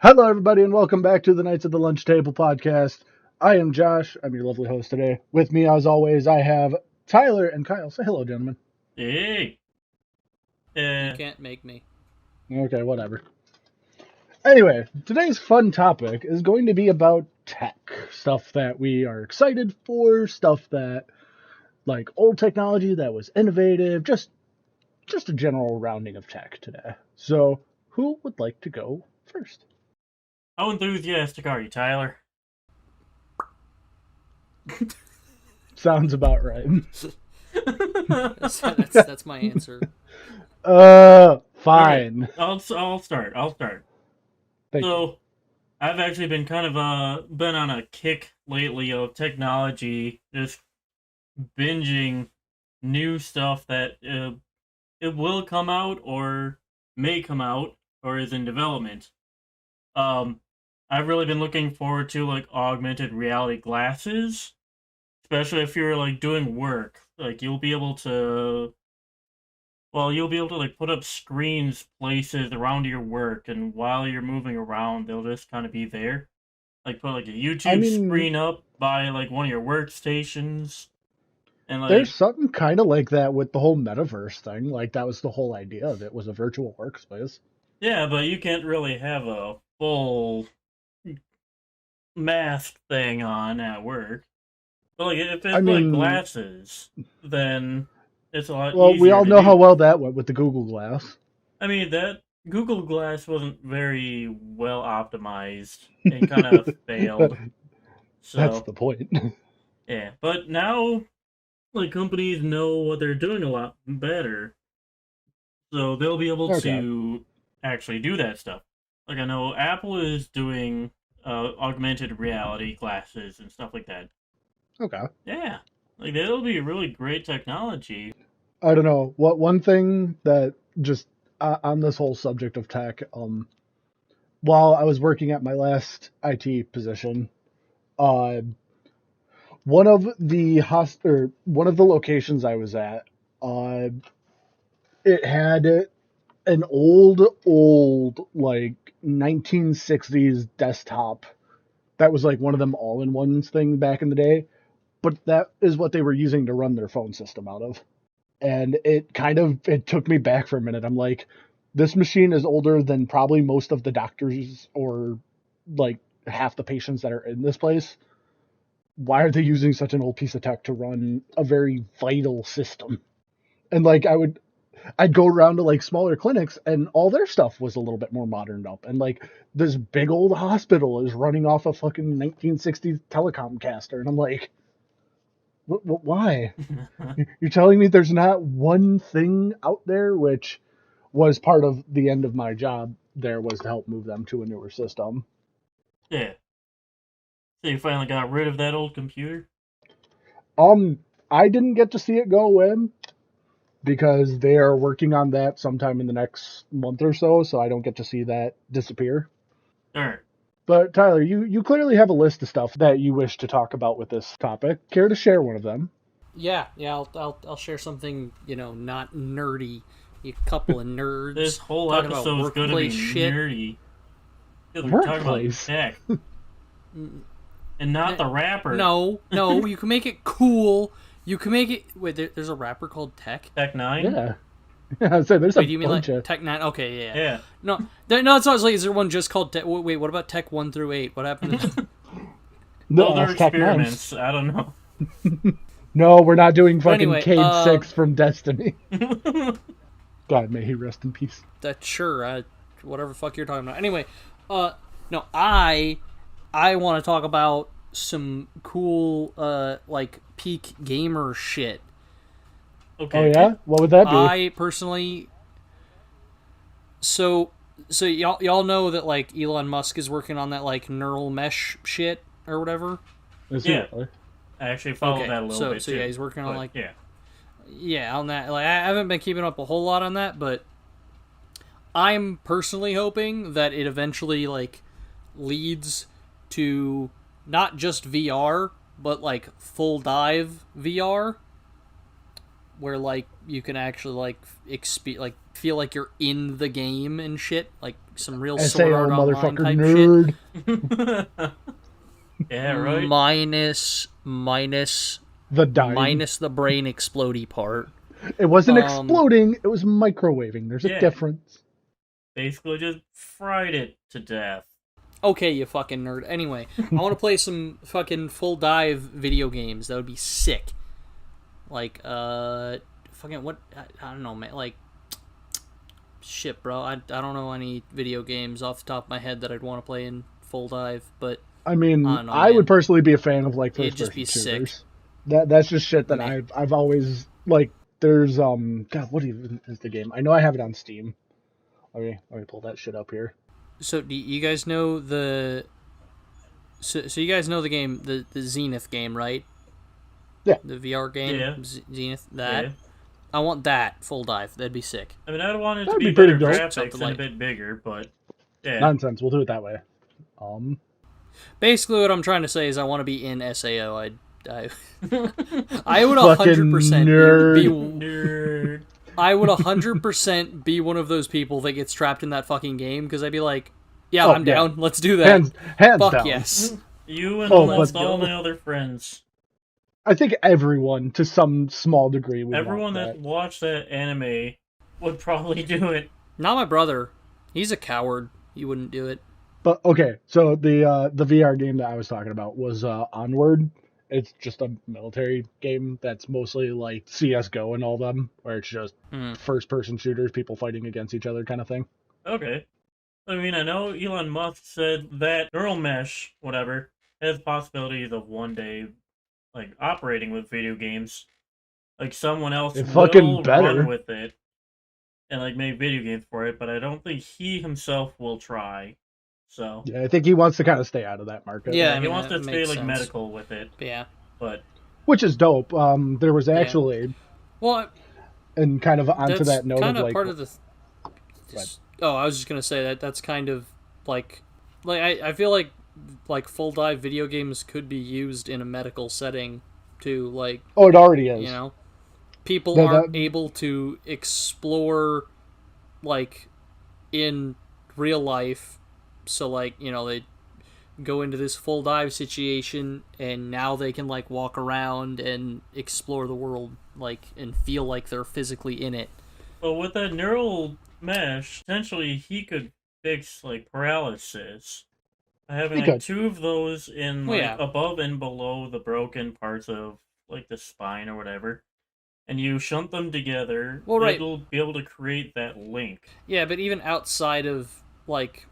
Hello, everybody, and welcome back to the Knights of the Lunch Table podcast. I am Josh. I'm your lovely host today. With me, as always, I have Tyler and Kyle. Say hello, gentlemen. Hey. You can't make me. Okay, whatever. Anyway, today's fun topic is going to be about tech. Stuff that we are excited for, stuff that, like, old technology that was innovative, just a general rounding of tech today. So, who would like to go first? How enthusiastic are you, Tyler? Sounds about right. That's my answer. Fine. Right. I'll start. Thank you. I've actually been kind of been on a kick lately of technology, just binging new stuff that it will come out or may come out or is in development. I've really been looking forward to like augmented reality glasses, especially if you're like doing work. Like you'll be able to like put up screens places around your work, and while you're moving around, they'll just kind of be there. Like put like a YouTube screen up by like one of your workstations, and like there's something kind of like that with the whole metaverse thing. Like that was the whole idea of it, was a virtual workspace. yeah, but you can't really have a full mask thing on at work. But like if it's like glasses, then it's a lot well, easier. We all know how well that went with the Google Glass. I mean, that Google Glass wasn't very well optimized and kind of failed. So, that's the point. Yeah, but now, like, companies know what they're doing a lot better. So they'll be able to actually do that stuff. Like, I know Apple is doing augmented reality glasses and stuff like that. Okay. Yeah. Like, that'll be really great technology. I don't know. What one thing that just on this whole subject of tech, while I was working at my last IT position, one of the one of the locations I was at, it had an old like 1960s desktop that was like one of them all-in-ones thing back in the day, but that is what they were using to run their phone system out of. And it took me back for a minute. I'm like, this machine is older than probably most of the doctors or like half the patients that are in this place. Why are they using such an old piece of tech to run a very vital system? And like I'd go around to like smaller clinics and all their stuff was a little bit more moderned up. And like this big old hospital is running off a fucking 1960s telecom caster. And I'm like, why? You're telling me there's not one thing out there, which was part of the end of my job there, was to help move them to a newer system. Yeah. So you finally got rid of that old computer? I didn't get to see it go in because they are working on that sometime in the next month or so I don't get to see that disappear. Alright. But Tyler, you clearly have a list of stuff that you wish to talk about with this topic. Care to share one of them? Yeah. I'll share something not nerdy. You couple of nerds. This whole episode is going to be nerdy. We're talking about tech. And not the rapper. No, you can make it cool. You can make it. Wait, there's a rapper called Tech. Tech Nine. Yeah. So there's wait, do you mean like Tech 9? Okay, yeah. Yeah. No, it's not like, is there one just called Tech? Wait, what about Tech 1 through 8? What happened to that? No, they're experiments. I don't know. No, we're not doing fucking Cade 6 from Destiny. God, may he rest in peace. That's sure. Whatever the fuck you're talking about. Anyway, no, I want to talk about some cool, like, peak gamer shit. Okay. Oh yeah, what would that be? I personally, so y'all know that like Elon Musk is working on that like neural mesh shit or whatever. Yeah, I actually followed that a little bit. So too. Yeah, he's working on like yeah on that. Like I haven't been keeping up a whole lot on that, but I'm personally hoping that it eventually like leads to not just VR but like full dive VR. Where like you can actually like feel like you're in the game and shit, like some real SAO Sword Art Online motherfucker type shit. nerd. Yeah, right. Minus The dying. minus the brain explodey part. It wasn't exploding, it was microwaving. There's a Yeah. difference. Basically, just fried it to death. Okay, you fucking nerd. Anyway, I want to play some fucking full dive video games. That would be sick. Like, fucking what? I don't know, man. Like, shit, bro. I don't know any video games off the top of my head that I'd want to play in full dive, but I mean, I don't know, I man. would personally be a fan of like It'd first just person be shooters. sick. That's just shit that Man. I've always like. There's God, what even is the game? I know I have it on Steam. Let me pull that shit up here. So, do you guys know the? So you guys know the game, the Zenith game, right? Yeah. The VR game, Yeah. Zenith. That Yeah. I want that full dive. That'd be sick. I mean, I'd want it to That'd be be pretty better dope. graphics Something and like- a bit bigger, but yeah. Nonsense. We'll do it that way. Basically, what I'm trying to say is I want to be in SAO. I would Fucking 100% nerd. be Nerd. I would 100% be one of those people that gets trapped in that fucking game because I'd be like, yeah, Oh, I'm yeah. down. Let's do that. Hands Fuck down. yes. You and Oh, almost let's all go. my other friends. I think everyone, to some small degree, would Everyone want that watched that anime would probably do it. Not my brother. He's a coward. He wouldn't do it. But okay, so the VR game that I was talking about was Onward. It's just a military game that's mostly like CS:GO and all them, where it's just first person shooters, people fighting against each other kind of thing. Okay. I mean, I know Elon Musk said that neural mesh, whatever, has possibilities of one day, like, operating with video games. Like, someone else It fucking will better. run with it and, like, make video games for it, but I don't think he himself will try. So, Yeah, I think he wants to kind of stay out of that market. Yeah. I he mean, wants that to stay, makes like, sense. medical with it, But yeah. but Which is dope. There was actually, Well, and kind of onto that's that note kind of of like, part of the. Oh, I was just gonna say that's kind of like I feel like full dive video games could be used in a medical setting too. Like, oh, it already is. you know, people No, aren't that- able to explore like in real life, so like, you know, they go into this full dive situation and now they can like walk around and explore the world, like, and feel like they're physically in it. But with that neural mesh, potentially he could fix like paralysis. Having He like could. 2 of those in Well, like yeah. above and below the broken parts of like the spine or whatever, and you shunt them together, Well, right. it'll be able to create that link. Yeah, but even outside of like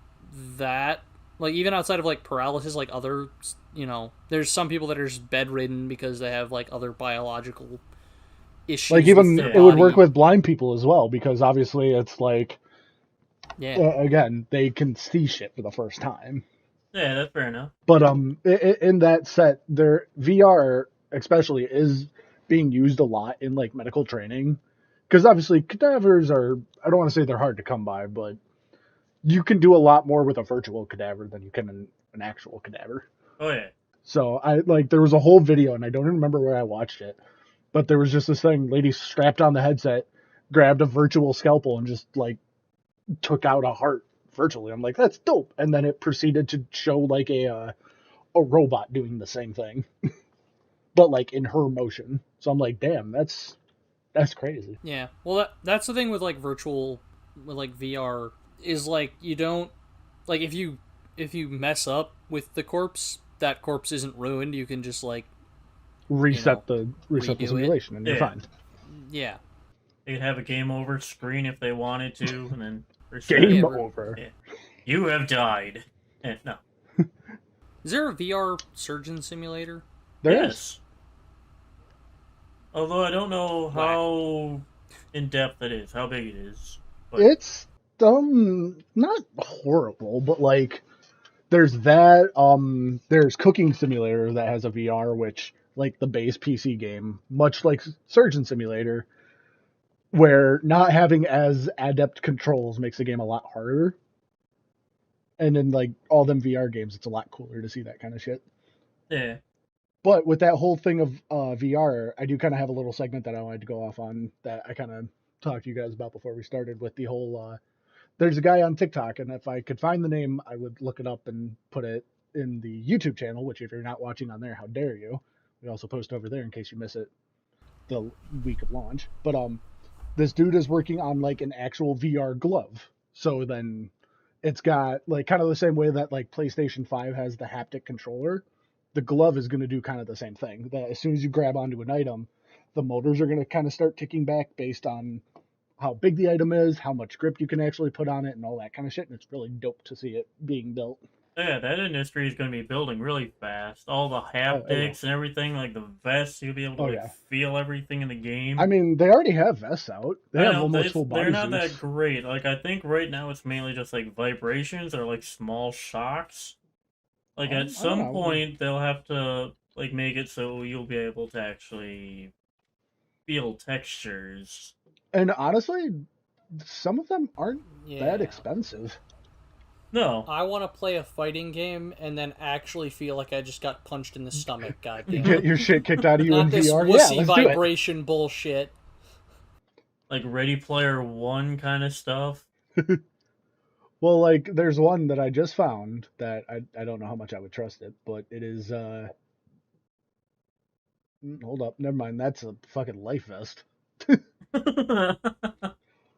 that, like even outside of like paralysis, like other, you know, there's some people that are just bedridden because they have like other biological issues. Like with even their it would work body. with blind people as well, because obviously it's like Yeah. again, they can see shit for the first time. Yeah, that's fair enough. But in that set, their VR especially is being used a lot in like medical training, because obviously cadavers are, I don't want to say they're hard to come by, but you can do a lot more with a virtual cadaver than you can an actual cadaver. Oh yeah. So I like, there was a whole video, and I don't even remember where I watched it, but there was just this thing, lady strapped on the headset, grabbed a virtual scalpel, and just like took out a heart virtually. I'm like, that's dope. And then it proceeded to show like a robot doing the same thing, but like in her motion. So I'm like, damn, that's crazy. Yeah. Well, that's the thing with like virtual, with like VR, is like you don't, like if you mess up with the corpse, that corpse isn't ruined. You can just like, Reset the redo it. simulation, and you're Yeah. fine. yeah. They could have a game over screen if they wanted to, and then reset. Game Yeah, over. Yeah. You have died. No. Is there a VR surgeon simulator? There is. Yes. Although I don't know how in depth it is, how big it is. But It's not horrible, but like there's that there's Cooking Simulator that has a VR, which like the base PC game, much like Surgeon Simulator, where not having as adept controls makes the game a lot harder. And in like all them VR games, it's a lot cooler to see that kind of shit. yeah. But with that whole thing of VR, I do kind of have a little segment that I wanted to go off on that I kind of talk to you guys about before we started with the whole. There's a guy on TikTok, and if I could find the name, I would look it up and put it in the YouTube channel. Which, if you're not watching on there, how dare you? We also post over there in case you miss it the week of launch. But this dude is working on like an actual VR glove. So then it's got like kind of the same way that like PlayStation 5 has the haptic controller. The glove is going to do kind of the same thing. That as soon as you grab onto an item, the motors are going to kind of start ticking back based on how big the item is, how much grip you can actually put on it, and all that kind of shit. And it's really dope to see it being built. Yeah, that industry is going to be building really fast. All the Oh, haptics and everything, like the vests, you'll be able to Oh, like yeah. feel everything in the game. I mean, they already have vests out. They I have know almost full body they're not suits. that great. Like I think right now it's mainly just like vibrations or like small shocks. Like I at don't some know. point they'll have to like make it so you'll be able to actually feel textures. And honestly, some of them aren't Yeah. that expensive. No, I want to play a fighting game and then actually feel like I just got punched in the stomach. You Goddamn. get your shit kicked out of you in Not this VR. Yeah, wussy let's do it. vibration bullshit. like Ready Player One kind of stuff. Well, like there's one that I just found that I don't know how much I would trust it, but it is hold up, never mind. That's a fucking life vest.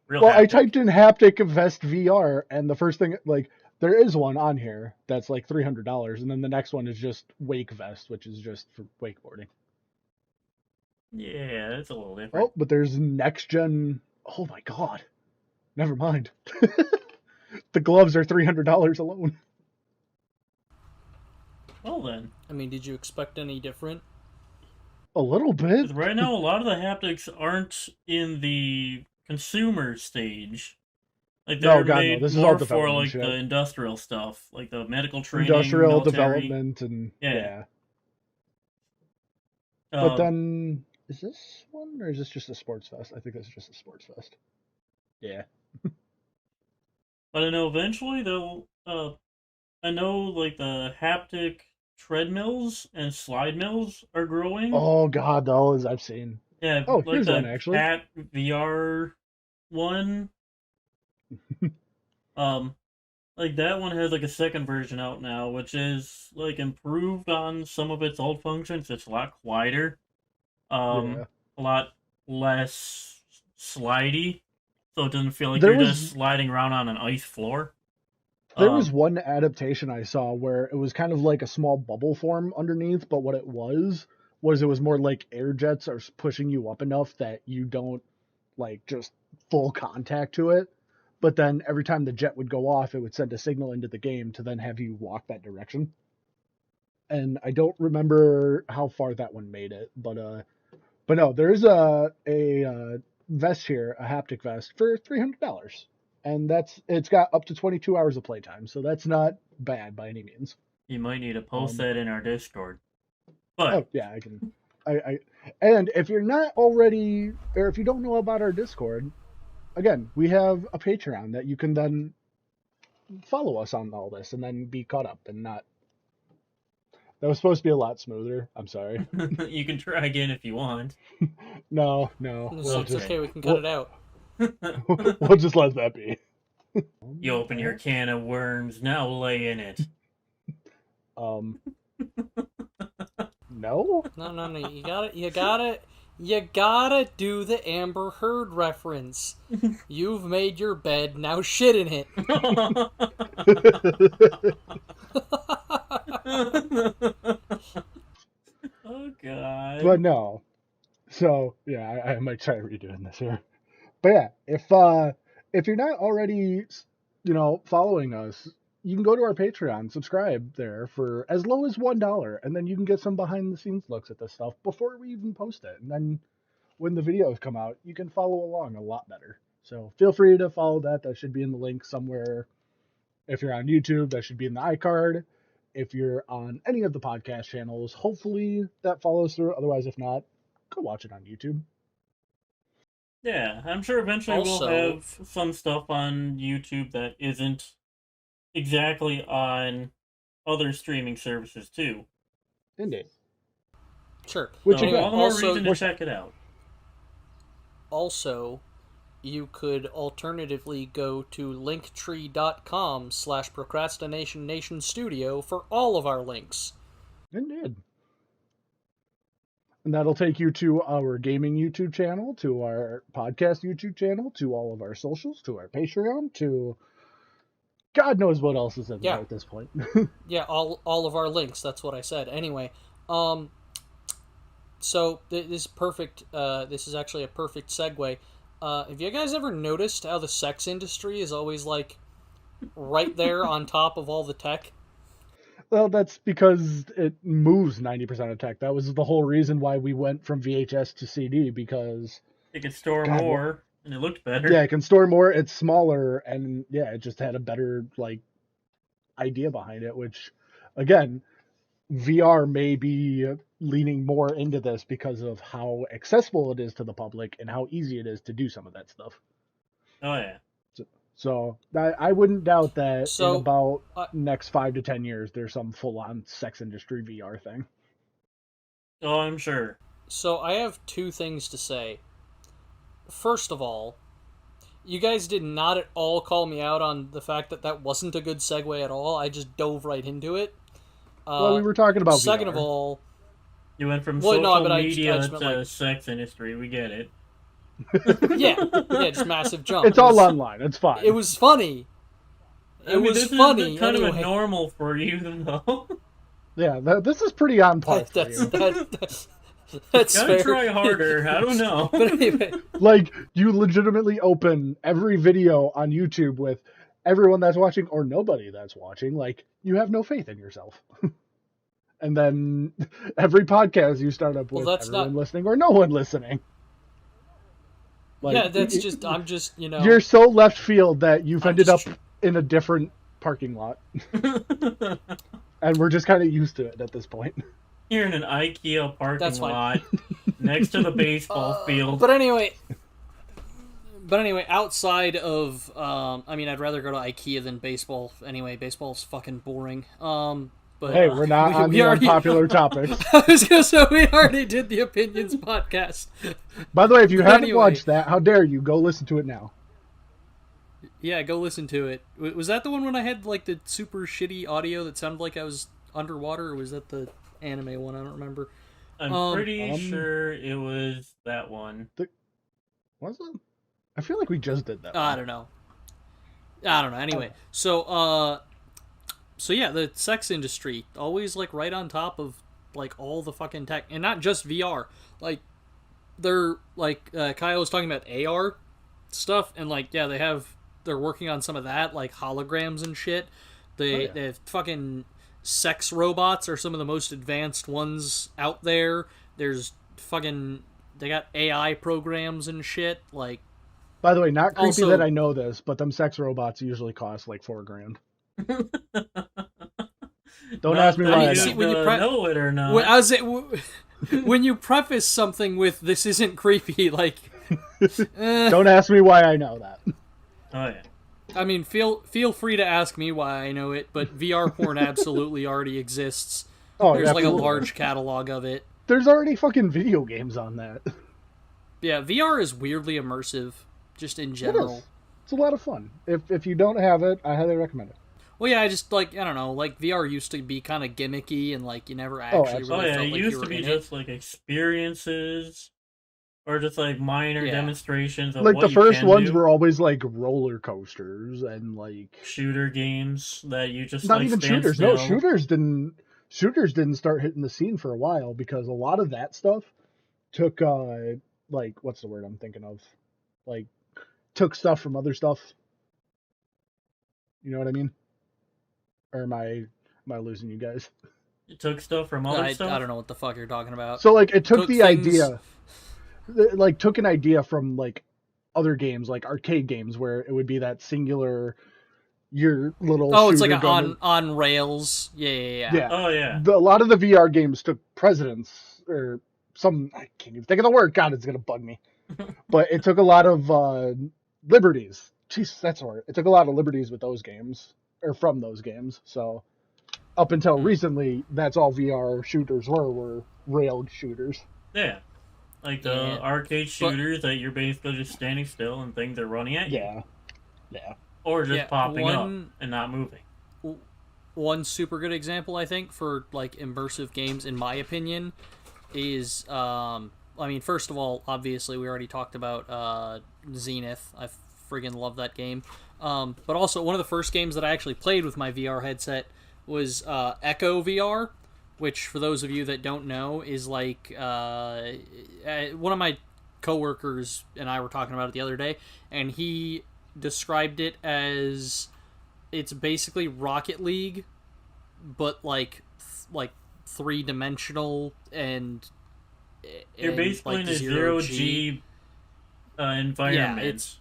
Real Well, I haptic. typed in haptic vest VR, and the first thing like there is one on here that's like $300, and then the next one is just wake vest, which is just for wakeboarding. Yeah, it's a little different. Oh, but there's next gen. Oh my god, never mind. The gloves are $300 alone. Well then, I mean, did you expect any different? A little bit. 'cause right now a lot of the haptics aren't in the consumer stage. Like No, they're God, no. made This is all more for development like shit. the industrial stuff, like the medical training, Industrial military. development, and Yeah. yeah. But Um, then, is this one or is this just a sports fest? I think this is just a sports fest. Yeah. but I know eventually they'll. I know like the haptic treadmills and slide mills are growing. Oh God, those I've seen. Yeah, Oh, like here's the one actually. Cat VR one. Like that one has like a second version out now, which is like improved on some of its old functions. It's a lot quieter, Yeah. a lot less slidey, so it doesn't feel like There you're was- just sliding around on an ice floor. There was one adaptation I saw where it was kind of like a small bubble form underneath, but what it was it was more like air jets are pushing you up enough that you don't like just full contact to it. But then every time the jet would go off, it would send a signal into the game to then have you walk that direction. And I don't remember how far that one made it, but no, there is a vest here, a haptic vest for $300, and it's got up to 22 hours of playtime, so that's not bad by any means. You might need to post Um, that in our Discord. But Oh yeah, I can. And if you're not already, or if you don't know about our Discord, again, we have a Patreon that you can then follow us on all this and then be caught up and not. That was supposed to be a lot smoother. I'm sorry. you can try again if you want. No. It's okay, we can cut it out. We'll just let that be. You open your can of worms, now lay in it. No. No. You gotta do the Amber Heard reference. You've made your bed, now shit in it. Oh god. But no. So yeah, I might try redoing this here. But yeah, if you're not already, following us, you can go to our Patreon, subscribe there for as low as $1, and then you can get some behind the scenes looks at this stuff before we even post it. And then when the videos come out, you can follow along a lot better. So feel free to follow that. That should be in the link somewhere. If you're on YouTube, that should be in the iCard. If you're on any of the podcast channels, hopefully that follows through. Otherwise, if not, go watch it on YouTube. Yeah, I'm sure eventually Also- we'll have some stuff on YouTube that isn't exactly on other streaming services too. Indeed. Sure. Which So again, all the more also- reason to check it out. Also, you could alternatively go to linktree.com/procrastination for all of our links. Indeed. And that'll take you to our gaming YouTube channel, to our podcast YouTube channel, to all of our socials, to our Patreon, to God knows what else is in there at this point. Yeah, all of our links. That's what I said. Anyway, so this is perfect. This is actually a perfect segue. Have you guys ever noticed how the sex industry is always like right there on top of all the tech? Well, that's because it moves 90% of tech. That was the whole reason why we went from VHS to CD, because it could store more, and it looked better. Yeah, it can store more, it's smaller, and yeah, it just had a better, like, idea behind it, which, again, VR may be leaning more into this because of how accessible it is to the public and how easy it is to do some of that stuff. Oh, yeah. So I wouldn't doubt that in about next 5 to 10 years, there's some full-on sex industry VR thing. Oh, I'm sure. So I have two things to say. First of all, you guys did not at all call me out on the fact that that wasn't a good segue at all. I just dove right into it. Well, we were talking about second VR. of all... You went from social media to sex industry. We get it. yeah, just massive jump. It's all online. It's fine. It was funny. It was funny. Is kind anyway. of a normal for you, though. Yeah, this is pretty on par. That's gotta fair. try harder. I don't know. But anyway, like, you legitimately open every video on YouTube with everyone that's watching or nobody that's watching. Like, you have no faith in yourself. And then every podcast you start up with everyone listening or no one listening. Like, yeah, that's just, I'm just, You're so left field that you've ended up in a different parking lot. And we're just kind of used to it at this point. You're in an IKEA parking lot next to the baseball field. But anyway, outside of, I'd rather go to IKEA than baseball. Anyway, baseball's fucking boring. But, hey, we're not on the unpopular topics. I was going to say, we already did the Opinions podcast. By the way, if you haven't watched that, how dare you? Go listen to it now. Yeah, go listen to it. Was that the one when I had, like, the super shitty audio that sounded like I was underwater, or was that the anime one? I don't remember. I'm pretty sure it was that one. Was it? I feel like we just did that one. I don't know. Anyway, So yeah, the sex industry, always like right on top of like all the fucking tech, and not just VR. Like, they're like Kyle was talking about AR stuff, and like they're working on some of that, like holograms and shit. They have fucking sex robots are some of the most advanced ones out there. There's they got AI programs and shit. Like, by the way, not creepy that I know this, but them sex robots usually cost like $4,000. Don't ask me why I know it or not. When you preface something with "this isn't creepy," like, don't ask me why I know that. Oh yeah. I mean, feel free to ask me why I know it, but VR porn absolutely already exists. There's like a large catalog of it. There's already fucking video games on that. Yeah, VR is weirdly immersive, just in general. It's a lot of fun. If you don't have it, I highly recommend it. Well, yeah, I just, like, I don't know, like, VR used to be kind of gimmicky, and, like, you never actually really felt like you were in it. It used to be just, like, experiences, or just, like, minor demonstrations of like, what the first ones do. were always, like, roller coasters, and, like... shooter games that you just, not even shooters, still. No, shooters didn't start hitting the scene for a while, because a lot of that stuff took, like, what's the word I'm thinking of? Like, took stuff from other stuff. You know what I mean? Or am I losing you guys? It took stuff from other stuff? I don't know what the fuck you're talking about. So, like, it took the idea... Like, took an idea from, like, other games, like arcade games, where it would be that singular... your little... Oh, it's like on rails. Yeah. Oh, yeah. A lot of the VR games took precedence, or some... I can't even think of the word. God, it's going to bug me. But it took a lot of liberties. Jeez, that's the word. It took a lot of liberties with those games. Or from those games, so up until recently, that's all VR shooters were railed shooters. Yeah. Like the Yeah. arcade shooters that you're basically just standing still and things are running at you. Yeah. Or just Yeah, popping up one- and not moving. One super good example, I think, for like immersive games, in my opinion, is I mean, first of all, obviously we already talked about Zenith. I friggin' love that game. But also one of the first games that I actually played with my VR headset was Echo VR, which for those of you that don't know is like one of my coworkers and I were talking about it the other day, and he described it as it's basically Rocket League, but like 3-dimensional and You're basically like in a zero-G environment. Yeah, it's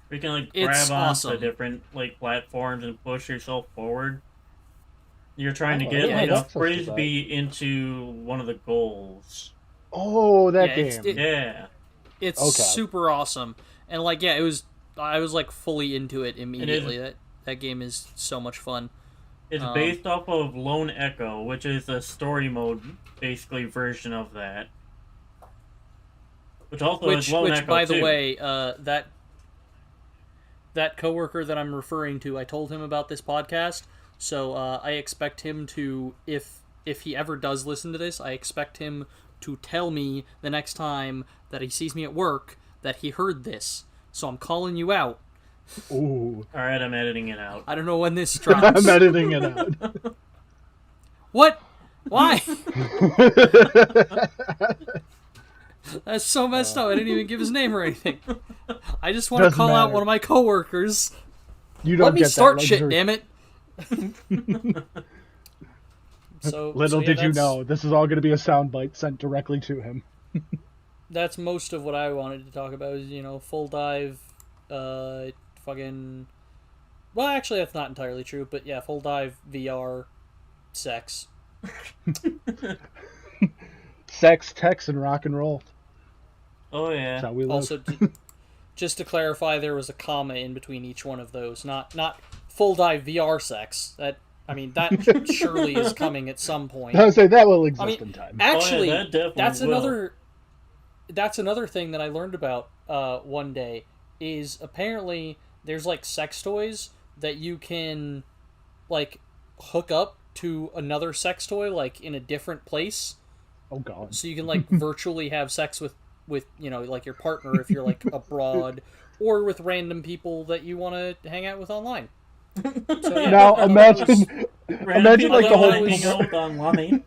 We can like it's grab onto awesome. different like platforms and push yourself forward. You're trying to Oh, get yeah, like a access to that. frisbee into one of the goals. Oh, that Yeah, game. Yeah. it's Okay. super awesome. And like I was like fully into it immediately. That game is so much fun. It's based off of Lone Echo, which is a story mode basically version of that. Which also is Lone Echo by the too. way, that coworker that I'm referring to, I told him about this podcast, so I expect him to, if he ever does listen to this, I expect him to tell me the next time that he sees me at work that he heard this. So I'm calling you out. Ooh. Alright, I'm editing it out. I don't know when this drops. I'm editing it out. What? Why? That's so messed up. I didn't even give his name or anything. I just want to Doesn't call out matter. one of my coworkers. You don't Let me get start that shit, luxury. damn it. Little yeah, did you that's- know, this is all going to be a soundbite sent directly to him. That's most of what I wanted to talk about. Is full dive, fucking. Well, actually, that's not entirely true, but yeah, full dive VR, sex. Sex, text, and rock and roll. Oh That's yeah. how we live. Also, just to clarify, there was a comma in between each one of those. Not full dive VR sex. That surely is coming at some point. I would say that will exist I mean, in time. actually, that definitely that's will. another thing that I learned about one day is apparently there's like sex toys that you can like hook up to another sex toy like in a different place, Oh god. so you can like virtually have sex with like your partner if you're like abroad, or with random people that you want to hang out with online. So, yeah, Now I thought that was- imagine like the I thought whole that was- hang out with online.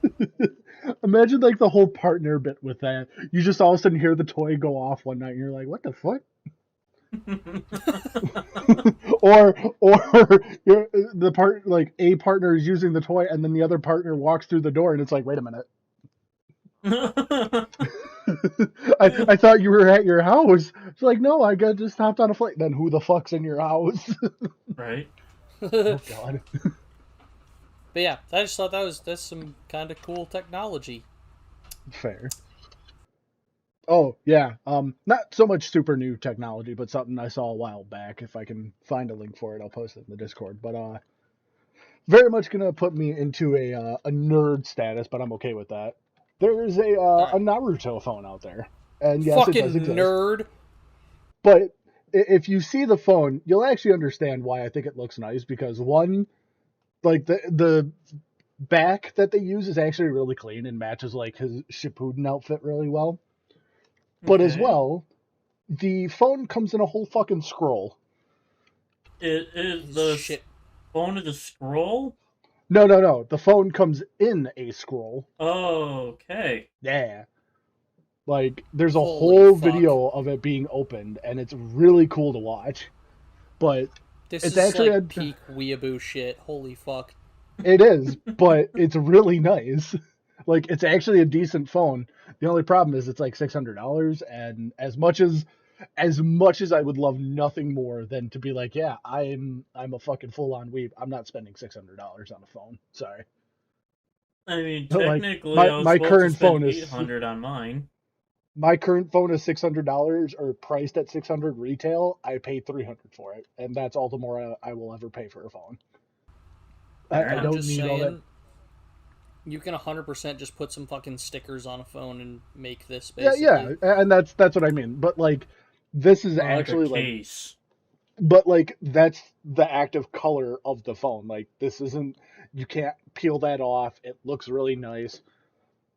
imagine like the whole partner bit with that. You just all of a sudden hear the toy go off one night and you're like, what the fuck? or you're, the part like a partner is using the toy and then the other partner walks through the door and it's like, wait a minute. I thought you were at your house. It's like, no, I got just hopped on a flight. Then who the fuck's in your house? Right. Oh god. But yeah, I just thought that's some kind of cool technology. Fair. Oh yeah, not so much super new technology, but something I saw a while back. If I can find a link for it, I'll post it in the Discord. But very much gonna put me into a nerd status, but I'm okay with that. There is a Naruto phone out there, and yes, it does Fucking exist. nerd. But if you see the phone, you'll actually understand why I think it looks nice. Because one, like the back that they use is actually really clean and matches like his Shippuden outfit really well. But as Okay. well, the phone comes in a whole fucking scroll. It is the Shit. phone of the scroll? No. The phone comes in a scroll. Oh, okay. Yeah. Like, there's a Holy whole fuck. video of it being opened, and it's really cool to watch. But This It's is actually like a- peak weeaboo shit. Holy fuck. it is, but it's really nice. Like, it's actually a decent phone. The only problem is it's like $600, and as much as I would love nothing more than to be like, yeah, I'm a fucking full on weeb, I'm not spending $600 on a phone. Sorry. I mean, But, like, technically, my- I was my supposed current to spend phone is- $800 on mine. My current phone is $600 or priced at $600 retail. I paid $300 for it, and that's all the more I will ever pay for a phone. I I'm don't just need saying, all that. You can 100% just put some fucking stickers on a phone and make this Yeah, basically. and that's what I mean. But like, this is Or like a actually like, case. but like that's the active color of the phone. Like this isn't, you can't peel that off. It looks really nice,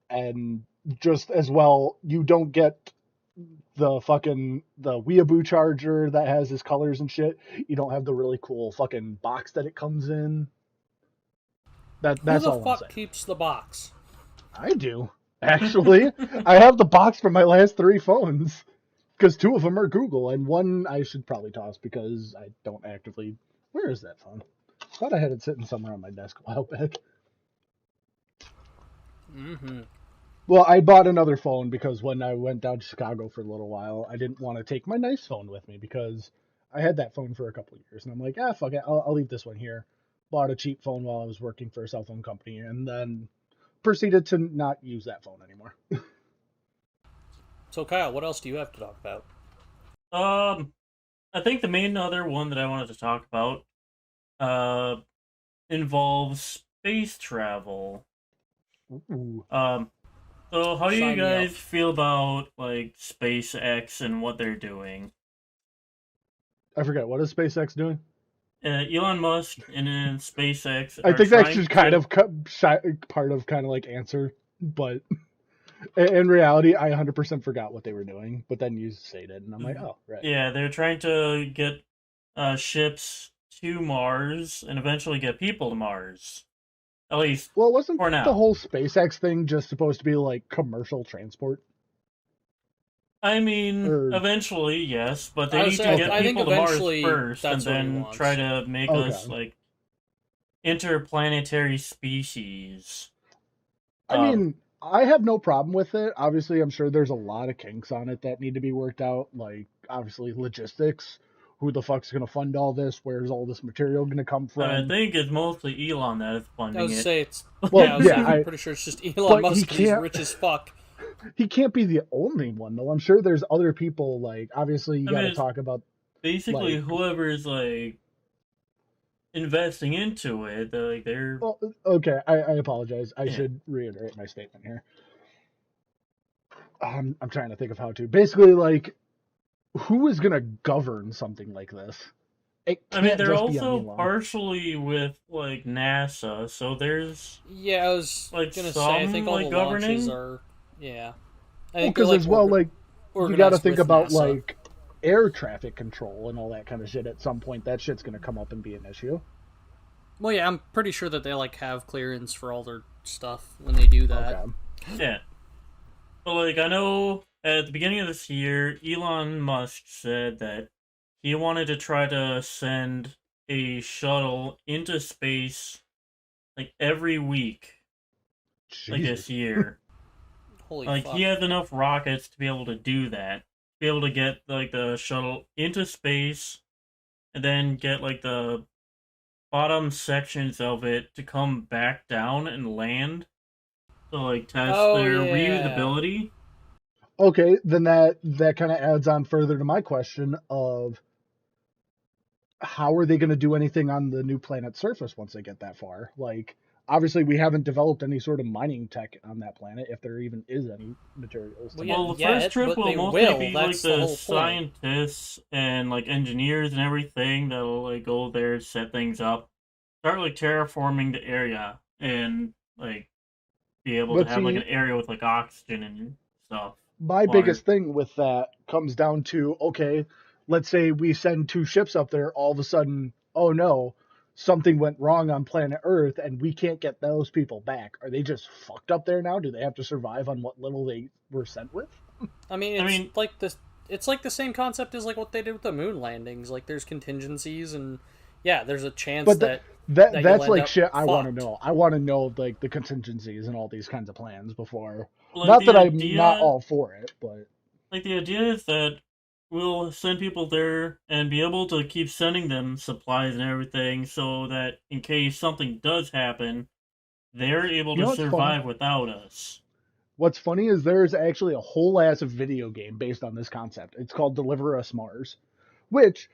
and just as well, you don't get the weeaboo charger that has his colors and shit. You don't have the really cool fucking box that it comes in. Who That's the all I'm fuck saying. keeps the box? I do actually. I have the box for my last 3 phones because 2 of them are Google and one I should probably toss because I don't actively. Where is that phone? I thought I had it sitting somewhere on my desk a while back. Mm-hmm. Well, I bought another phone because when I went down to Chicago for a little while, I didn't want to take my nice phone with me because I had that phone for a couple of years, and I'm like, ah, fuck it, I'll leave this one here. Bought a cheap phone while I was working for a cell phone company, and then proceeded to not use that phone anymore. So Kyle, what else do you have to talk about? I think the main other one that I wanted to talk about uh involves space travel. Ooh, So how do you Sign me up. guys feel about like SpaceX and what they're doing? I forget, what is SpaceX doing? Elon Musk and then SpaceX I are think that trying should kind to. of part of kind of like answer, but in reality, I 100% forgot what they were doing. But then you stated, and I'm like, oh, right. Yeah, they're trying to get ships to Mars and eventually get people to Mars. At least Well, wasn't for the now. whole SpaceX thing just supposed to be like commercial transport? I mean, Or eventually, yes, but they I would need to say get okay, I think people to Mars eventually first and that's what he then try wants. to make us okay. like interplanetary species. I Um, mean, I have no problem with it. Obviously, I'm sure there's a lot of kinks on it that need to be worked out. Like, obviously, logistics. Who the fuck's gonna fund all this? Where's all this material gonna come I from? think it's mostly Elon that is I funding would it. say it's Well, yeah. I was yeah, saying I'm pretty sure it's just Elon but Musk because he's rich as fuck. he can't be the only one though. I'm sure there's other people. Like, obviously, you I got mean, to it's talk about basically like. whoever's like investing into it. Like they're Well, okay, I apologize. I yeah. should reiterate my statement here. I'm trying to think of how to. Basically, like, who is gonna govern something like this? It I mean, can't they're just be on also Elon. partially with like NASA, so there's Yeah, I was like gonna say I think some all the like launches governing. are yeah. I Well, think they're because like as well, like, you got to organized think with about NASA. like air traffic control and all that kind of shit. At some point, that shit's gonna come up and be an issue. Well, yeah, I'm pretty sure that they like have clearance for all their stuff when they do that. Okay. Yeah, but like I know at the beginning of this year, Elon Musk said that he wanted to try to send a shuttle into space like every week, like this Jesus. year. Holy Like he fuck! has enough rockets to be able to do that, be able to get like the shuttle into space, and then get like the bottom sections of it to come back down and land to like test Oh their yeah. reusability. Okay, then that kind of adds on further to my question of how are they going to do anything on the new planet's surface once they get that far? Like, obviously, we haven't developed any sort of mining tech on that planet, if there even is any materials to Well, yeah, Well, mine. the first yet, trip but will they mostly will. be like That's the the whole point. scientists and like engineers and everything that'll like go there, set things up, start like terraforming the area, and like be able to But have like see, an area with like oxygen and stuff, my water. biggest thing with that comes down to okay, let's say we send 2 ships up there, all of a sudden, oh no, something went wrong on planet Earth and we can't get those people back. Are they just fucked up there now? Do they have to survive on what little they were sent with? I mean, I it's mean, like this. It's like the same concept as like what they did with the moon landings. Like there's contingencies, and yeah, there's a chance But that you'll that's end like up shit I want to fucked. know. I want to know like the contingencies and all these kinds of plans before. like Not the that I'm not idea, all for it, but like the idea is that we'll send people there and be able to keep sending them supplies and everything, so that in case something does happen, they're able you to know what's funny? survive without us. What's funny is there's actually a whole ass video game based on this concept. It's called Deliver Us Mars, which,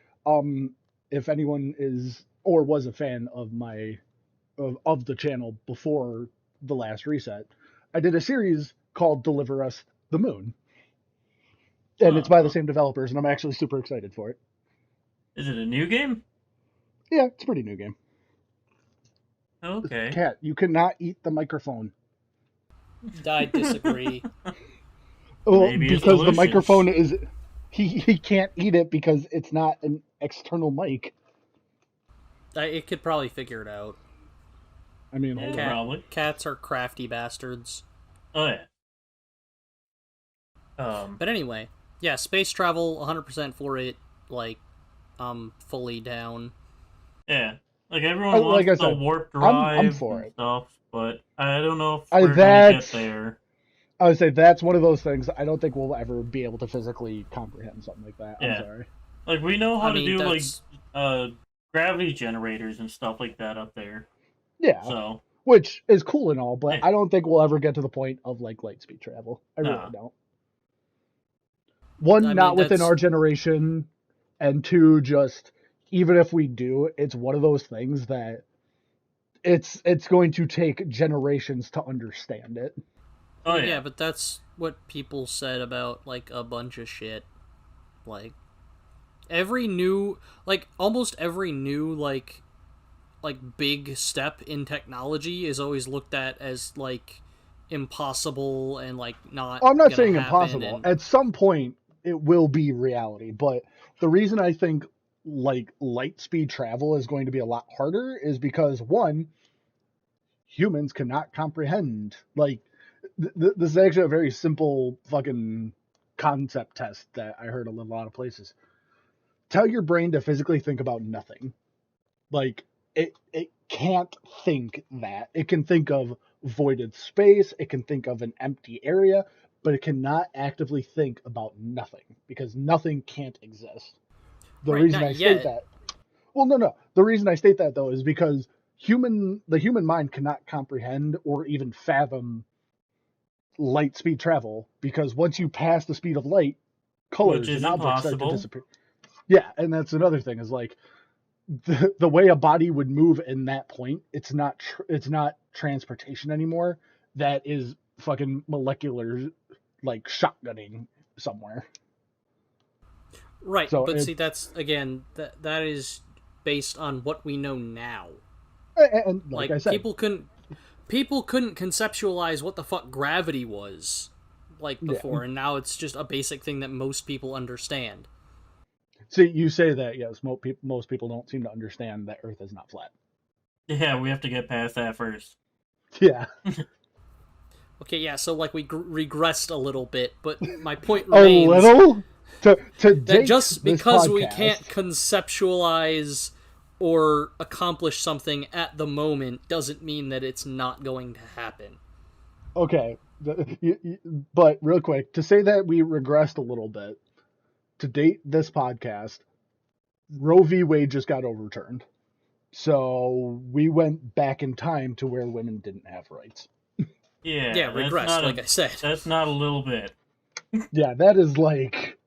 if anyone is or was a fan of my of the channel before, the last reset, I did a series called Deliver Us the Moon. And it's by the same developers, and I'm actually super excited for it. Is it a new game? Yeah, it's a pretty new game. Okay. Cat, you cannot eat the microphone. I disagree. Well, Maybe it's because the delicious. microphone is... He can't eat it because it's not an external mic. It could probably figure it out. I mean, hold Yeah, on. probably. Cats are crafty bastards. Oh yeah. But anyway, yeah, space travel, 100% for it. Like, fully down. Yeah. Like everyone Like wants I the said, warp I'm drive for and it. stuff, but I don't know if I- we're gonna get that's- there. I would say that's one of those things I don't think we'll ever be able to physically comprehend something like that. Yeah. I'm sorry. Like we know how I mean, to do that's... like gravity generators and stuff like that up there. Yeah, So which is cool and all, but Yeah. I don't think we'll ever get to the point of like light speed travel. I really Nah. don't. One, I mean, not within that's- our generation, and two, just even if we do, it's one of those things that it's going to take generations to understand it. oh yeah. yeah. But that's what people said about, like, a bunch of shit. Like, almost every new, like big step in technology is always looked at as, like, impossible and, like, not I'm not gonna saying happen, impossible. and- At some point, it will be reality. But the reason I think like light speed travel is going to be a lot harder is because one, humans cannot comprehend. Like this is actually a very simple fucking concept test that I heard a lot of places. Tell your brain to physically think about nothing. Like it can't think that. It can think of voided space, it can think of an empty area, but it cannot actively think about nothing because nothing can't exist. The Right, reason not I state yet. that, well, no. The reason I state that though is because the human mind cannot comprehend or even fathom light speed travel because once you pass the speed of light, colors Which is and objects start to impossible. disappear. Yeah, and that's another thing is like the way a body would move in that point, it's not transportation anymore. That is fucking molecular, like shotgunning somewhere. Right, So but it- see, that's, again, that is based on what we know now. And like Like, I said, people couldn't conceptualize what the fuck gravity was, like, before, and now it's just a basic thing that most people understand. see, you say that, yes, most people don't seem to understand that Earth is not flat. Yeah, we have to get past that first. Yeah. Okay, yeah, so, like, we regressed a little bit, but my point A remains little? To that date just this because we podcast- can't conceptualize or accomplish something at the moment doesn't mean that it's not going to happen. Okay, but real quick, to say that we regressed a little bit, to date this podcast, Roe v. Wade just got overturned. So we went back in time to where women didn't have rights. Yeah. Yeah, that's regressed, not like I said. That's not a little bit. Yeah, that is like,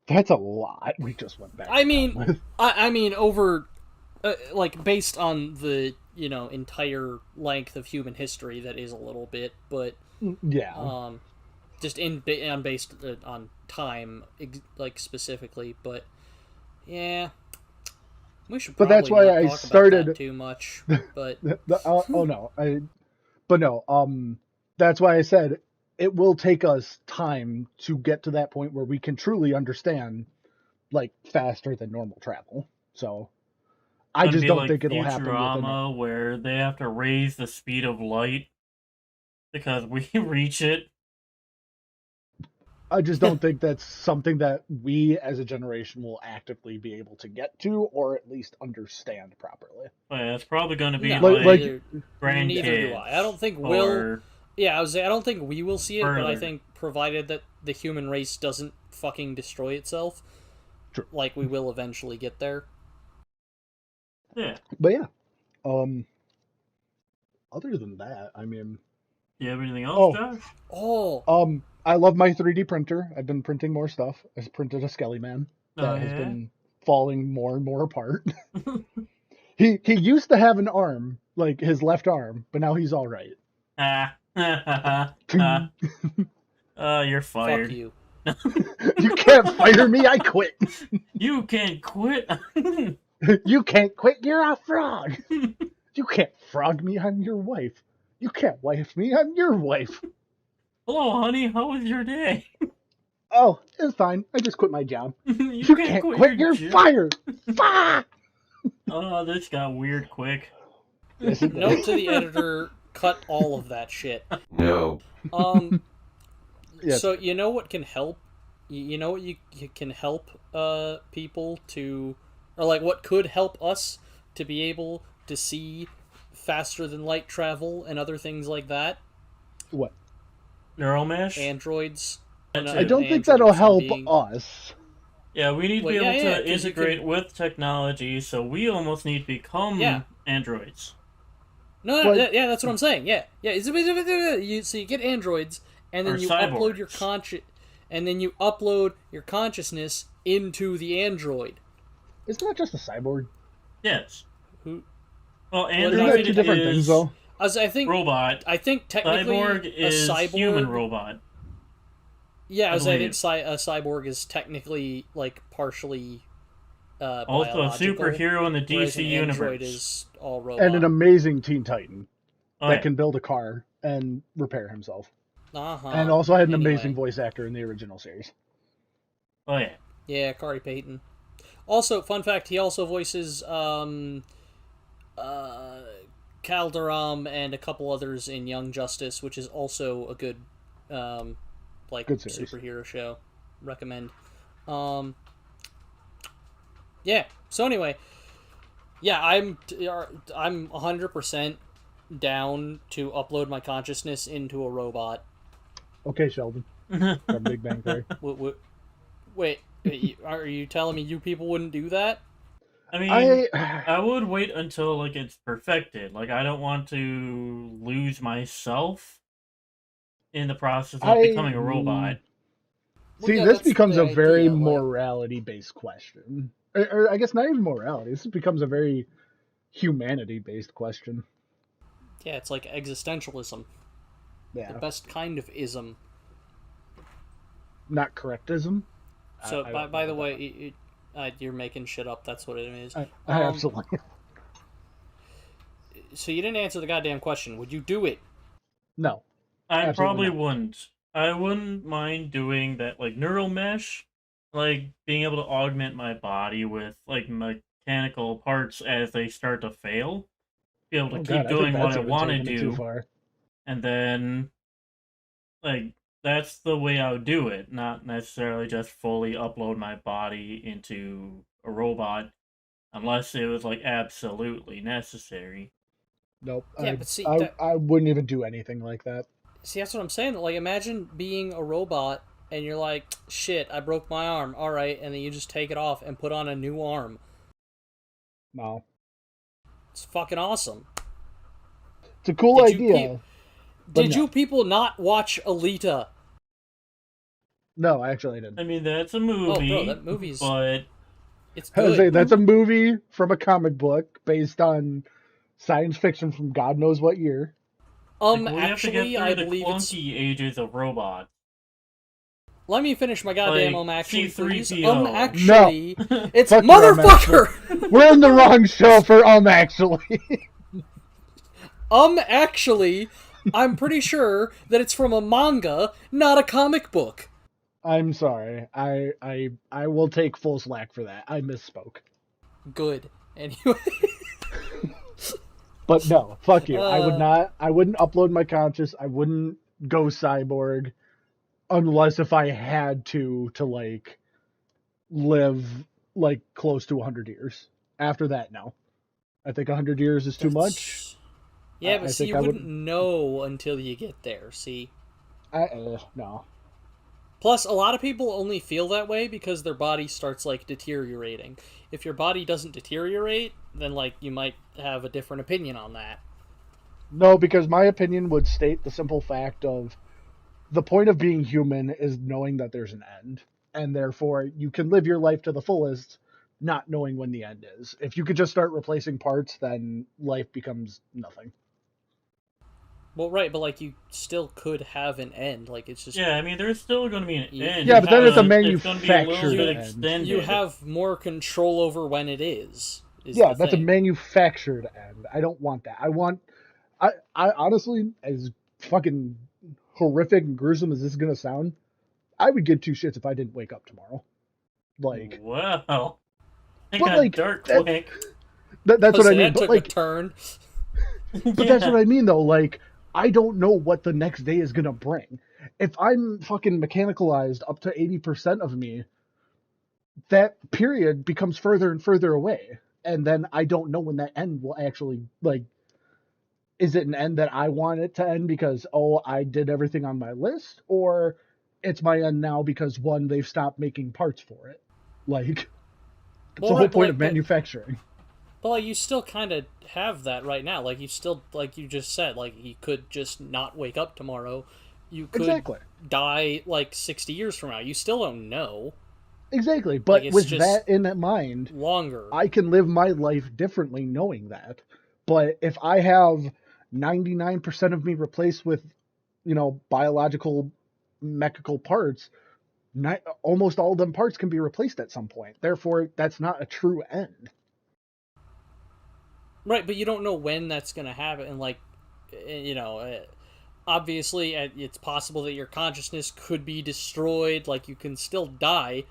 that's a lot. We just went back. I in mean, time with. I mean, over, like, based on the, entire length of human history, that is a little bit, but, Yeah. just based on time, like, specifically, but, yeah, we should But probably that's why not I talk about started- that too much, but, That's why I said it will take us time to get to that point where we can truly understand, like, faster than normal travel. So I Gonna just be don't like think it'll happen within. Futurama, where they have to raise the speed of light because we reach it. I just don't think that's something that we as a generation will actively be able to get to or at least understand properly. But it's probably going to be no, like- neither, grandkids. neither do I. I don't think we'll... or Yeah, I don't think we will see it, but I Further. think provided that the human race doesn't fucking destroy itself, True. like, we will eventually get there. yeah. But yeah. Other than that, I mean, Do you have anything else, Oh. Josh? Oh, I love my 3D printer. I've been printing more stuff. I printed a Skelly Man that Oh, has yeah? been falling more and more apart. he used to have an arm, like his left arm, but now he's all right. Ah, you're Fuck fired. you. You can't fire me, I quit. You can quit. You can't quit, you're a frog. You can't frog me, I'm your wife. You can't wife me, I'm your wife. Hello, honey. How was your day? Oh, it's fine. I just quit my job. You You can't can't quit quit, your you're job. fired. Fah! Oh, this got weird quick. Yes, it Note did. to the editor: cut all of that shit. No. Yes. So you know what can help? You know what you can help people to, or like what could help us to be able to see faster than light travel and other things like that? What? Neural mesh? Androids. That I too. don't think that'll Androids help being- us. Yeah, we need to Well, be able yeah, to 'cause you integrate can- with technology, so we almost need to become Yeah. androids. No, But- yeah, that's what I'm saying. Yeah. So you get androids, and then Or you upload your cyborgs. and then you upload your consciousness into the android. Isn't that just a cyborg? Yes. Who? Well, Isn't Isn't android that two different is things, though? I think robot. technically Cyborg a is cyborg. human robot. Yeah, I think believe. a cyborg is technically like partially Also a biological, superhero in the whereas DC an android universe. is all robot. And an amazing Teen Titan Oh, that yeah. can build a car and repair himself. Uh-huh. And also had an Anyway. amazing voice actor in the original series. Oh, yeah. Yeah, Kari Payton. Also, fun fact: he also voices Calderam and a couple others in Young Justice, which is also a good Good series. superhero show. Recommend. Yeah. So anyway, yeah, I'm 100% down to upload my consciousness into a robot. Okay, Sheldon. From Big Bang Theory. Wait, are you telling me you people wouldn't do that? I mean, I I would wait until like it's perfected. Like I don't want to lose myself in the process of becoming a robot. Well, see. yeah, This that's becomes the a very idea, like- morality-based question, or I guess not even morality. This becomes a very humanity-based question. Yeah, it's like existentialism. Yeah, The best kind of ism. not correctism. So, I don't by know the about way, you're making shit up. That's what it is. I absolutely So you didn't answer the goddamn question. Would you do it? no. I Absolutely probably not. wouldn't. I wouldn't mind doing that, like neural mesh, like being able to augment my body with like mechanical parts as they start to fail. Be able to Oh, keep God, I think doing what that's I even want to taking it too do, far. and then like that's the way I would do it. Not necessarily just fully upload my body into a robot, unless it was like absolutely necessary. Nope. Yeah, but see, I wouldn't even do anything like that. See, that's what I'm saying. Like, imagine being a robot and you're like, shit, I broke my arm. All right, and then you just take it off and put on a new arm. No. It's fucking awesome. It's a cool Did you idea. but Did no. you people not watch Alita? No, actually I didn't. I mean, that's a movie, Oh, bro, that movie's but it's I was good. saying, that's a movie from a comic book based on science fiction from God knows what year. like, we have to Actually, get through I the believe it's. clunky ages of robots. Let me finish my goddamn Like actually, please. C-3PO. Actually, it's Fuck your motherfucker. We're in the wrong show for actually. Actually, I'm pretty sure that it's from a manga, not a comic book. I'm sorry. I will take full slack for that. I misspoke. Good. Anyway. But no, fuck you. I would Uh. not. I wouldn't upload my conscious. I wouldn't go cyborg, unless if I had to like live like close to 100 years. After that, no. I think 100 years is too much. Yeah, I but see, think you I would- wouldn't know until you get there, see? No. Plus, a lot of people only feel that way because their body starts, like, deteriorating. If your body doesn't deteriorate, then, like, you might have a different opinion on that. No, because my opinion would state the simple fact of the point of being human is knowing that there's an end. And therefore, you can live your life to the fullest not knowing when the end is. If you could just start replacing parts, then life becomes nothing. Well, right, but like you still could have an end. Like it's just Yeah, I mean, there's still going to be an end. Yeah, but then it's a It's going to be a little manufactured bit end. extended. you have more control over when it is Yeah, the that's a thing. manufactured end. I don't want that. I honestly, as fucking horrific and gruesome as this is gonna sound, I would give two shits if I didn't wake up tomorrow. Like, Wow. It but got like dark that, quick. that's what I Say mean. that But took a like, turn. but that's what I mean though. Like, I don't know what the next day is gonna bring. If I'm fucking mechanicalized up to 80% of me, that period becomes further and further away, and then I don't know when that end will actually like. Is it an end that I want it to end because I did everything on my list, or it's my end now because one, they've stopped making parts for it. Like, it's Well, the whole right, point of manufacturing. but like you still kind of have that right now. Like you still, like you just said, like he could just not wake up tomorrow. You could Exactly. die like 60 years from now. You still don't know. Exactly. Like But it's with just that in mind, longer. I can live my life differently knowing that. But if I have 99% of me replaced with, biological mechanical parts, almost all of them parts can be replaced at some point. Therefore, that's not a true end. Right, but you don't know when that's gonna happen. And like, obviously, it's possible that your consciousness could be destroyed. Like you can still die.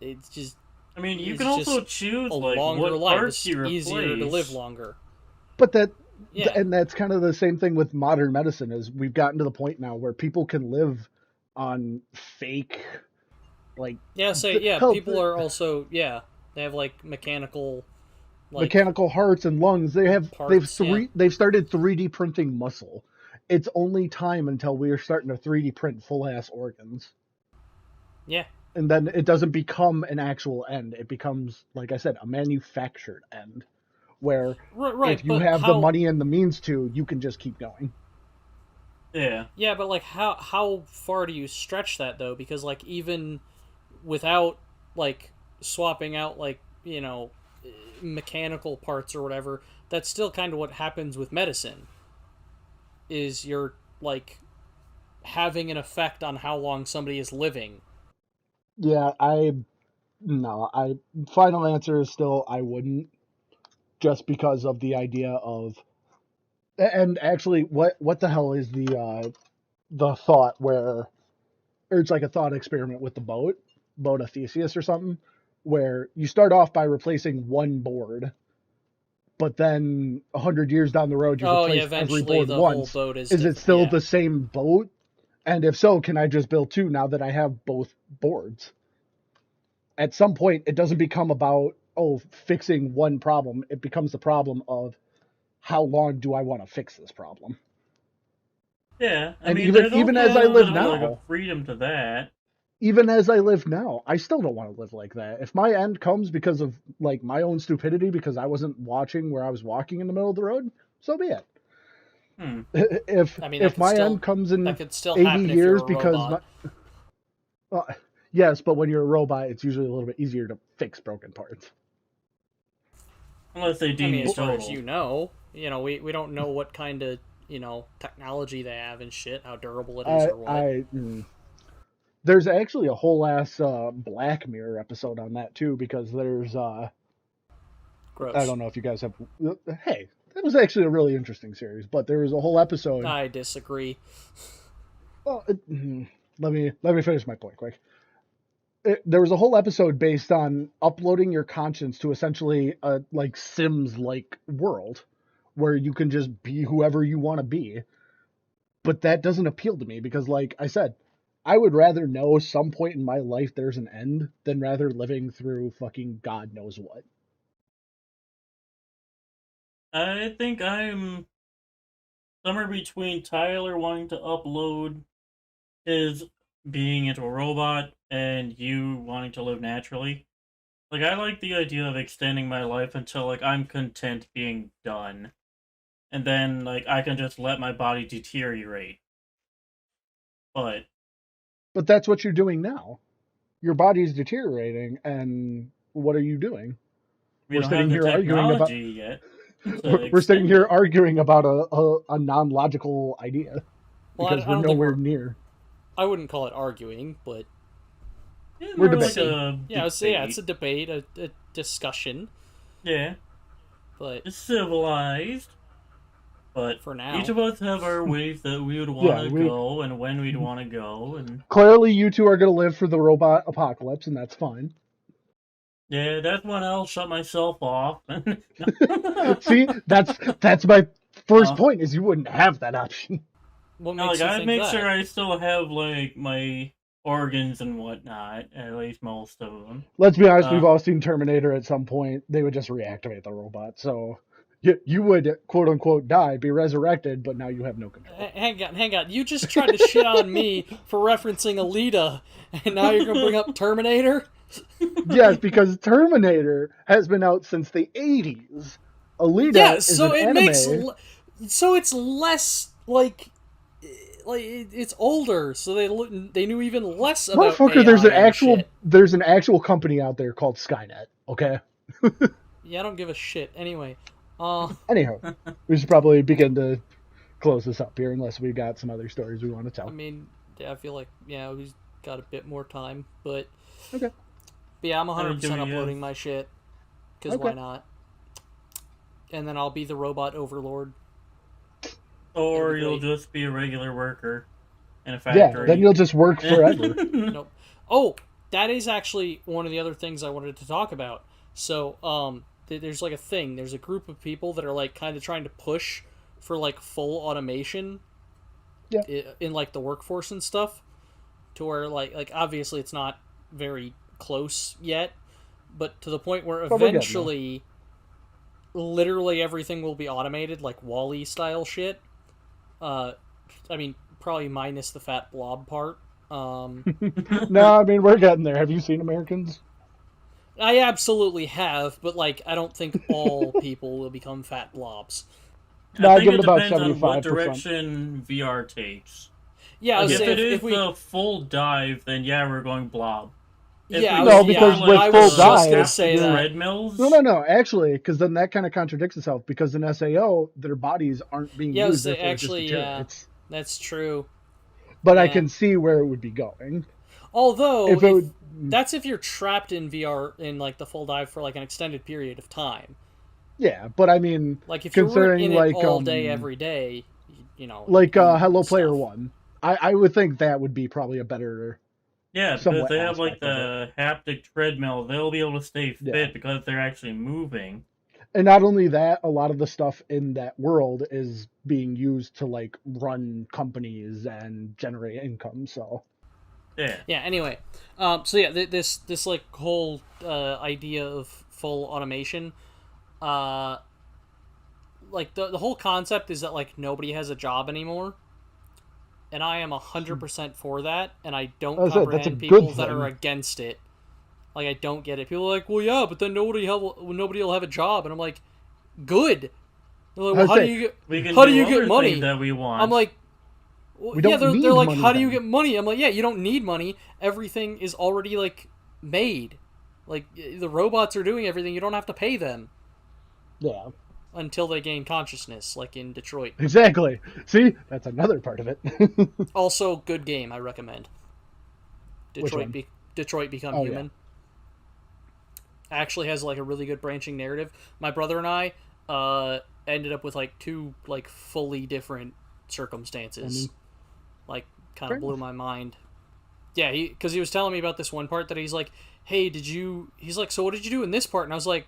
It's just I mean, you it's can also just choose a like longer what life. parts It's you easier to live replace. longer. But Yeah. and that's kind of the same thing with modern medicine is we've gotten to the point now where people can live on fake, like, Yeah, health, people are also they have like mechanical like mechanical hearts and lungs. parts, yeah. They've started 3D printing muscle. It's only time until we are starting to 3D print full ass organs. Yeah. And then it doesn't become an actual end. It becomes, like I said, a manufactured end where Right, if you but have the how money and the means to, you can just keep going. Yeah. yeah, but like how far do you stretch that though? Because like even without like swapping out like, mechanical parts or whatever, that's still kind of what happens with medicine. Is you're like having an effect on how long somebody is living. Yeah, I final answer is still I wouldn't, just because of the idea of, and actually what the hell is the thought where, or it's like a thought experiment with the boat of Theseus or something, where you start off by replacing one board, but then 100 years down the road you've Oh yeah, replaced every eventually board the whole once. boat is Is it different. still Yeah. the same boat? And if so, can I just build two now that I have both boards? At some point it doesn't become about fixing one problem. It becomes the problem of how long do I want to fix this problem? Yeah. I And mean, even there's even also a as I little live bit of like a now, freedom to that. I still don't want to live like that. If my end comes because of like my own stupidity because I wasn't watching where I was walking in the middle of the road, so be it. Hmm. If I mean if my end comes in that could still 80 happen if you're years a because robot. well, yes, but when you're a robot, it's usually a little bit easier to fix broken parts. Unless they I deem mean, you as far as total. we don't know what kind of technology they have and shit, how durable it is or what. There's actually a whole ass Black Mirror episode on that too, because there's I Gross. don't know if you guys have. Hey, that was actually a really interesting series, but there was a whole episode. I disagree. Well, let me finish my point quick. There was a whole episode based on uploading your conscience to essentially a like Sims like world where you can just be whoever you want to be. But that doesn't appeal to me because, like I said, I would rather know some point in my life there's an end than rather living through fucking God knows what. I think I'm somewhere between Tyler wanting to upload his being into a robot and you wanting to live naturally. Like, I like the idea of extending my life until, like, I'm content being done. And then, like, I can just let my body deteriorate. But But that's what you're doing now. Your body's deteriorating, and what are you doing? we We're don't have sitting the here arguing about. technology yet. We're sitting here arguing about a non-logical idea Well, because I we're don't think nowhere near. I wouldn't call it arguing, but Yeah, We're more like debating. a yeah, it's debate. a debate, a discussion. Yeah, But it's civilized. But for now, each of us have our ways that we would want to go and when we'd want to go. And clearly, you two are going to live for the robot apocalypse, and that's fine. yeah, that's when I'll shut myself off. See, that's my first point. Is you wouldn't have that option. what No, makes like, you I think make that? sure I still have like my organs and whatnot, at least most of them. Let's be honest, we've all seen Terminator at some point. They would just reactivate the robot, so you would quote unquote die, be resurrected, but now you have no control. Hang on. You just tried to shit on me for referencing Alita, and now you're gonna bring up Terminator? Yes, because Terminator has been out since the 80s. Alita Yeah, is so an it anime. makes so it's less like it's older, so they knew even less about Motherfucker, AI there's an actual company out there called Skynet. Okay. Yeah, I don't give a shit. Anyway, Anyhow, we should probably begin to close this up here, unless we've got some other stories we want to tell. I mean, yeah, I feel like we've got a bit more time, but Okay. But yeah, I'm 100% do we uploading have- my shit because why not? And then I'll be the robot overlord. Or That'd be you'll great. just be a regular worker in a Yeah, factory. then you'll just work forever. Nope. Oh, that is actually one of the other things I wanted to talk about. So, there's like a thing. There's a group of people that are like kind of trying to push for like full automation. Yeah. In like the workforce and stuff, to where like obviously it's not very close yet, but to the point where But we're getting eventually, literally everything will be automated, like Wall-E style shit. I mean, probably minus the fat blob part. No, I mean, we're getting there. Have you seen Americans? I absolutely have, but like, I don't think all people will become fat blobs. No, I I think give it it about depends on what 75%. direction VR takes. Yeah, I Like, was if saying, it is if we, the full dive, then yeah, we're going blob. If yeah, we I No, was, because yeah, with I full was just gonna dive- say that. treadmills. No, actually, because then that kind of contradicts itself. Because in SAO, their bodies aren't being Yeah, I was used. saying, Therefore, it just actually, deteriorates. That's true. But I yeah. can see where it would be going. Although, If it would- that's if you're trapped in VR in like the full dive for like an extended period of time. Yeah, but I mean, Like if you're considering in like it all day, every day, you know, like you Hello stuff. Player One, I would think that would be probably a better. Yeah, because somewhat they have like aspect of the haptic treadmill. They'll be able to stay fit Yeah. because they're actually moving. And not only that, a lot of the stuff in that world is being used to like run companies and generate income. So Yeah. Yeah. Anyway, so yeah, this like whole idea of full automation, like the whole concept is that like nobody has a job anymore, and I am 100% for that, and I don't I said, that's a comprehend good people that thing. are against it. Like I don't get it. People are like, well, yeah, but then nobody will have a job, and I'm like, good. They're like, well, how do you get? We can How do do you get other money? things that we want. I'm like, well, We yeah, don't need they're like, money how do you then. get money? I'm like, yeah, you don't need money. Everything is already like made. Like the robots are doing everything. You don't have to pay them yeah, until they gain consciousness, like in Detroit. exactly. See, that's another part of it. Also, good game. I recommend. Which one? Detroit Become Oh, Human. Actually has like a really good branching narrative. My brother and I ended up with like two like fully different circumstances. Like kind fair of blew enough. my mind. Yeah, because he was telling me about this one part that he's like, hey, he's like, so what did you do in this part? And I was like,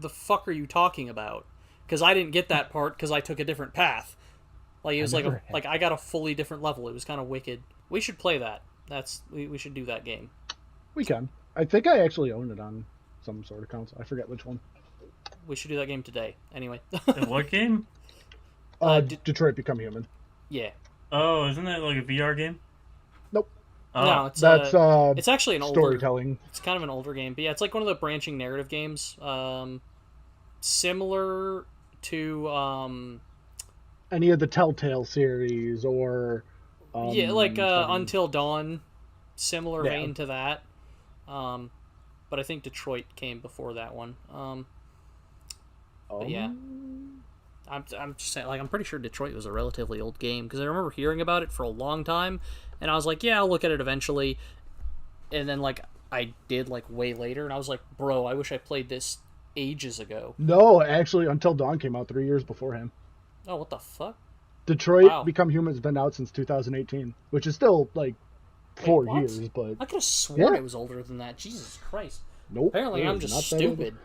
the fuck are you talking about? Because I didn't get that part because I took a different path. Like it was like never like I got a fully different level. It was kind of wicked. We should play that. We should do that game. We can. I think I actually own it on some sort of console. I forget which one. We should do that game today. Anyway. And what game? Detroit Become Human. Yeah. Oh, isn't that like a VR game? Nope. Oh. No, it's That's it's actually an older. storytelling. It's kind of an older game, but yeah, it's like one of the branching narrative games. Similar to Any of the Telltale series or yeah, like fucking- Until Dawn, similar Yeah. vein to that. But I think Detroit came before that one. But yeah. I'm just saying, like, I'm pretty sure Detroit was a relatively old game because I remember hearing about it for a long time, and I was like, yeah, I'll look at it eventually. And then, like, I did, like, way later, and I was like, bro, I wish I played this ages ago. No, actually, Until Dawn came out 3 years before him. Oh, what the fuck? Detroit Wow. Become Human has been out since 2018, which is still like 4 what? years, but I could have sworn Yeah. it was older than that. Jesus Christ. nope. Apparently, it I'm is just not that old. stupid.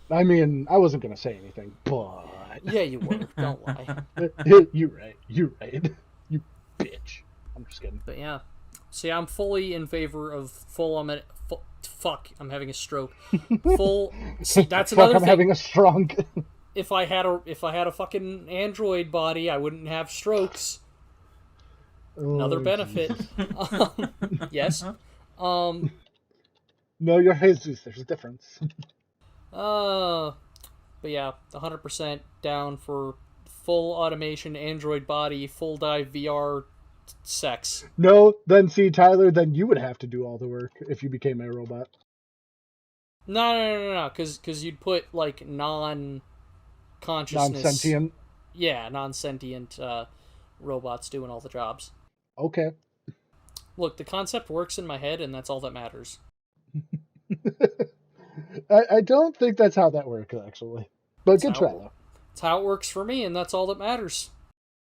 I mean, I wasn't gonna say anything, but Yeah, you were. Don't lie. you're right. You're right. You bitch. I'm just kidding. But yeah. See, I'm fully in favor of fuck, I'm having a stroke. Full. See, that's Fuck, another I'm thing. having a strong. If I had a fucking android body, I wouldn't have strokes. Another Oh, benefit. Yes. No, you're Jesus. There's a difference. But yeah, 100% down for full automation android body, full dive VR sex. No, then see, Tyler, then you would have to do all the work if you became a robot. No, because you'd put like non-consciousness, Non-sentient. yeah, non-sentient robots doing all the jobs. Okay. Look, the concept works in my head, and that's all that matters. I don't think that's how that works, actually. But good how- try, though. It's how it works for me, and that's all that matters.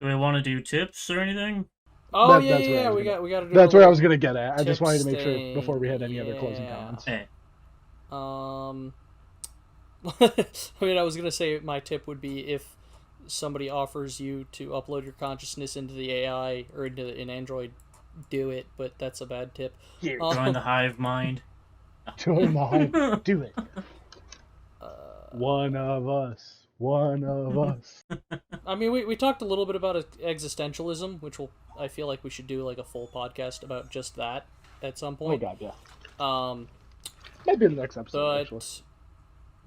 Do we want to do tips or anything? Oh That's where I was gonna- we got to do. That's a where I little was going to get at. I just wanted to make sure tips before we had thing, any other closing yeah. comments. Hey, I mean, I was gonna say my tip would be if somebody offers you to upload your consciousness into the AI or into an Android, do it. But that's a bad tip. Here, join the hive mind. join the hype. Do it. One of us. One of us. I mean, we talked a little bit about existentialism, which I feel like we should do like a full podcast about just that at some Oh, point. God, yeah. Um, Maybe in the next episode, but actually.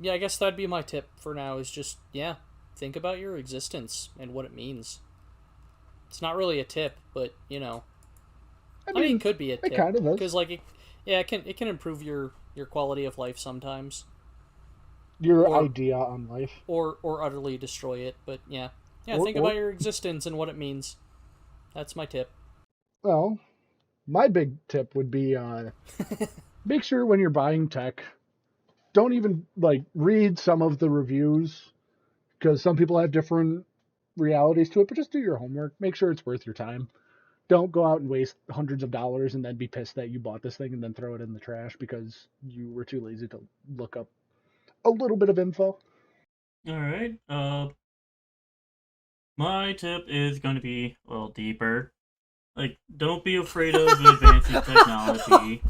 yeah, I guess that'd be my tip for now. Is just think about your existence and what it means. It's not really a tip, but you know, I mean, it could be a tip. it kind of is. Because like, it can improve your quality of life sometimes, Your or- idea on life. or utterly destroy it. But yeah, Or- think or- about your existence and what it means. That's my tip. Well, my big tip would be make sure when you're buying tech, don't even like read some of the reviews because some people have different realities to it, but just do your homework. Make sure it's worth your time. Don't go out and waste hundreds of dollars and then be pissed that you bought this thing and then throw it in the trash because you were too lazy to look up a little bit of info. All right. My tip is going to be a little deeper. Like, don't be afraid of advancing technology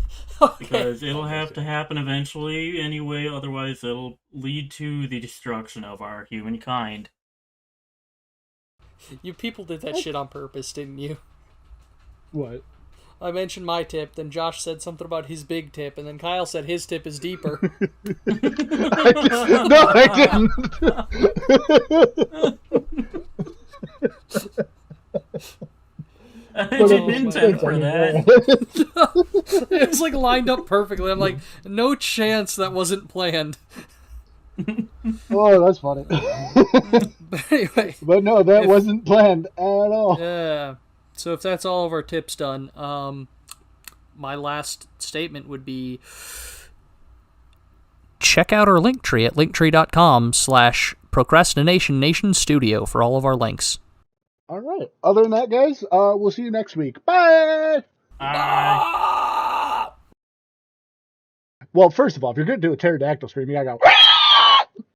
because it'll have to happen eventually anyway. Otherwise, it'll lead to the destruction of our humankind. You people did that shit on purpose, didn't you? What? I mentioned my tip, then Josh said something about his big tip, and then Kyle said his tip is deeper. No, I didn't. I didn't intend for that. It was like lined up perfectly. I'm like, no chance that wasn't planned. Oh, that's funny. But anyway, But no, that wasn't planned at all. yeah. So if that's all of our tips done, my last statement would be check out our link tree at linktree.com/procrastination-nation-studio for all of our links. All right. Other than that, guys, we'll see you next week. Bye. Alright. Well, first of all, if you're going to do a pterodactyl scream, you gotta go.